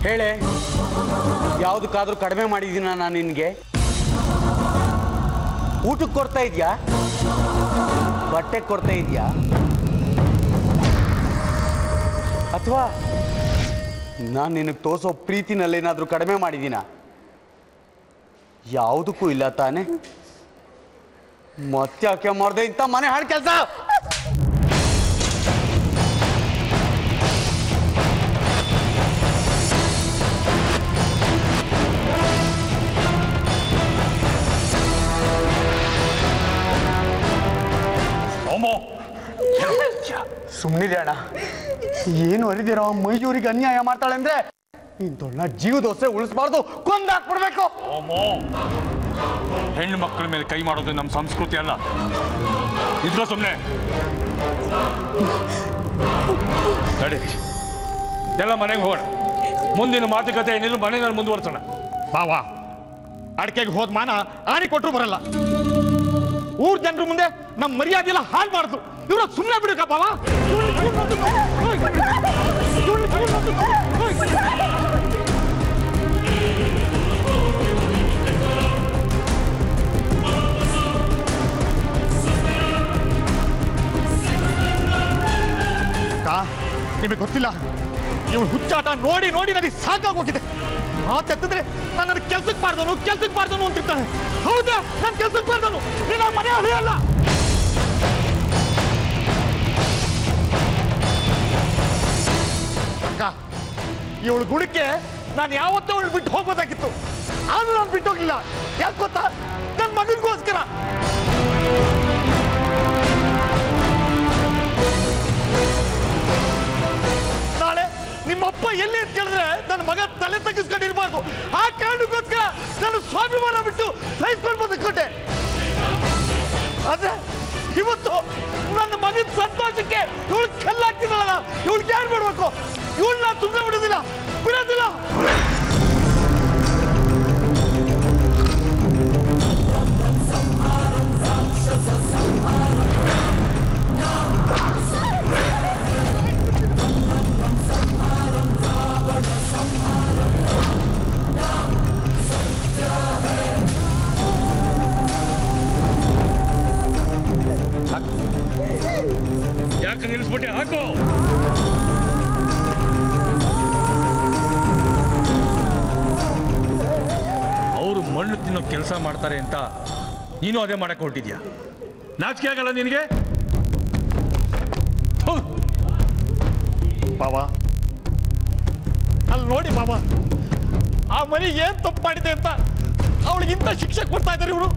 ಹೇಳೆ, ಯಾವುದಕ್ಕಾದ್ರೂ ಕಡಿಮೆ ಮಾಡಿದ್ದೀನ ನಾನು ನಿನಗೆ? ಊಟಕ್ಕೆ ಕೊಡ್ತಾ ಇದೆಯಾ? ಬಟ್ಟೆ ಕೊಡ್ತಾ ಇದೆಯಾ? ಅಥವಾ ನಾನು ನಿನಗೆ ತೋರಿಸೋ ಪ್ರೀತಿನಲ್ಲೇನಾದರೂ ಕಡಿಮೆ ಮಾಡಿದ್ದೀನ? ಯಾವುದಕ್ಕೂ ಇಲ್ಲ ತಾನೆ. ಮತ್ತ್ಯಾಕೆ ಮಾಡ್ದೆ ಇಂಥ ಮನೆ ಹಾಳು ಕೆಲಸ? ಸುಮ್ಮನಿದೆ ಅಣ್ಣ. ಏನು ಅರಿದಿರೋ ಮೈಜೂರಿಗೆ ಅನ್ಯಾಯ ಮಾಡ್ತಾಳೆ ಅಂದ್ರೆ ಇಂಥೊಳ್ಳ ಜೀವದೋಸೆ ಉಳಿಸಬಾರ್ದು, ಕೊಂದಾಕ್ಬಿಡ್ಬೇಕು. ಹೆಣ್ಣು ಮಕ್ಕಳ ಮೇಲೆ ಕೈ ಮಾಡೋದು ನಮ್ಮ ಸಂಸ್ಕೃತಿ ಅಲ್ಲ. ಇದ್ರ ಸುಮ್ಮನೆ ನಡಿ, ಎಲ್ಲ ಮನೆಗೆ ಹೋಗೋಣ. ಮುಂದಿನ ಮಾತುಕತೆ ಏನಿಲ್ಲ, ಮನೆಯಲ್ಲಿ ಮುಂದುವರ್ಸೋಣ. ಬಾವಾ, ಅಡಿಕೆಗೆ ಹೋದ ಮಾನ ಆಣಿ ಕೊಟ್ಟರು ಬರಲ್ಲ. ಊರ್ ಜನರ ಮುಂದೆ ನಮ್ಮ ಮರ್ಯಾದೆ ಎಲ್ಲ ಹಾಳು ಮಾಡುದು. ಇವ್ರ ಸುಮ್ಮನೆ ಬಿಡುಕ ಬಾವಾ. ನಿಮಗೆ ಗೊತ್ತಿಲ್ಲ, ಇವಳು ಹುಚ್ಚಾಟ ನೋಡಿ ನೋಡಿ ನನಗೆ ಸಾಕಾಗೋಗಿದೆ. ಮಾತೆತ್ತಿದ್ರೆ ನಾನು ನನ್ನ ಕೆಲ್ಸಕ್ಕೆ ಮಾಡ್ದವನು ಅಂತಿರ್ತಾನೆ. ಹೌದಾ, ನಾನು ಕೆಲ್ಸಕ್ಕೆ ಮಾಡ್ದವನು, ನೀನು ಮನೆ ಅಳಿಯಲ್ಲ. ಅಕ್ಕ, ಇವಳು ಗುಣಕ್ಕೆ ನಾನು ಯಾವತ್ತೂ ಅವಳು ಬಿಟ್ಟು ಹೋಗ್ಬೋದಾಗಿತ್ತು. ಆದ್ರೂ ನಾನು ಬಿಟ್ಟು ಹೋಗಿಲ್ಲ. ಯಾಕೆ ಗೊತ್ತಾ? ನನ್ನ ಮಗನಿಗೋಸ್ಕರ. ನಾಳೆ ನಿಮ್ಮಪ್ಪ ಎಲ್ಲಿ ಅಂತ ಕೇಳಿದ್ರೆ ನನ್ನ ಮಗ ತಲೆ ತಗ್ಗಿಸ್ಕೊಂಡಿರ್ಬಾರ್ದು. ಆ ಕಾರಣಕ್ಕೋಸ್ಕರ ನಾನು ಸ್ವಾಭಿಮಾನ ಬಿಟ್ಟು ಸಹಿಸ್ಕೊಂಡು ಬಂದುಕೊಂಡೆ. ಆದ್ರೆ ಇವತ್ತು ನನ್ನ ಮಗನ ಸಂತೋಷಕ್ಕೆ ಇವಳು ಕಲ್ಲಾಗ್ತಿದ್ದಲ್ಲ, ಇವಳಿಗೆ ಯಾರು ಮಾಡ್ಬೇಕು? ಇವಳನ್ನ ಸುಮ್ಮನೆ ಬಿಡೋದಿಲ್ಲ. ಯಾಕೆ ನಿಲ್ಲಿಸ್ಬಿಟ್ಟೆ? ಹಾಕು. ಅವರು ಮಣ್ಣು ತಿನ್ನೋ ಕೆಲಸ ಮಾಡ್ತಾರೆ ಅಂತ ನೀನು ಅದೇ ಮಾಡಕ್ಕೆ ಹೊರಟಿದ್ಯಾ? ನಾಚಿಕೆ ಆಗಲ್ಲ ನಿನಗೆ? ಬಾಬಾ, ಅಲ್ಲಿ ನೋಡಿ ಬಾಬಾ, ಆ ಮನೆಗೆ ಏನ್ ತಪ್ಪು ಮಾಡಿದೆ ಅಂತ ಅವಳಿಗಿಂತ ಶಿಕ್ಷೆ ಕೊಡ್ತಾ ಇದ್ದಾರೆ ಇವರು.